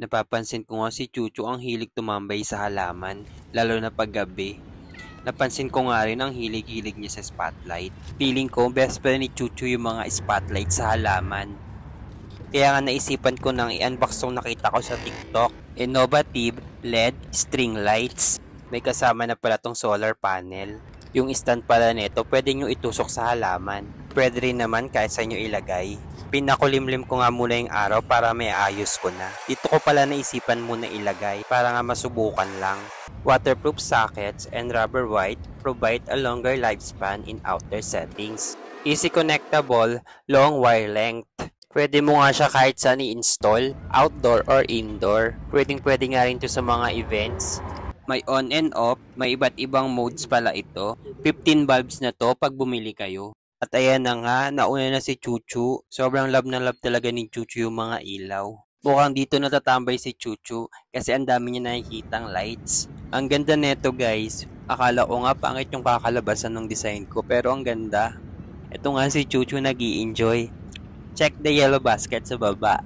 Napapansin ko nga si Chuchu ang hilig tumambay sa halaman, lalo na paggabi. Napansin ko nga rin ang hilig-hilig niya sa spotlight. Feeling ko best friend ni Chuchu yung mga spotlight sa halaman. Kaya nga naisipan ko nang i-unbox tong nakita ko sa TikTok. Innovative LED string lights. May kasama na pala tong solar panel. Yung stand pala nito pwede nyo itusok sa halaman. Pwede rin naman kahit sa inyo ilagay. Pinakulimlim ko nga muna yung araw para may ayos ko na. Dito ko pala naisipan muna ilagay para nga masubukan lang. Waterproof sockets and rubber white provide a longer lifespan in outdoor settings. Easy connectable, long wire length. Pwede mo nga siya kahit saan i-install, outdoor or indoor. Pwede nga rin to sa mga events. May on and off, may iba't ibang modes pala ito. 15 bulbs na to pag bumili kayo. At ayan na nga, nauna na si Chuchu. Sobrang love na love talaga ni Chuchu yung mga ilaw. Mukhang dito natatambay si Chuchu kasi ang dami niya nakikitang lights. Ang ganda neto guys. Akala ko nga pangit yung kakalabasan ng design ko pero ang ganda. Ito nga si Chuchu nag-i-enjoy. Check the yellow basket sa baba.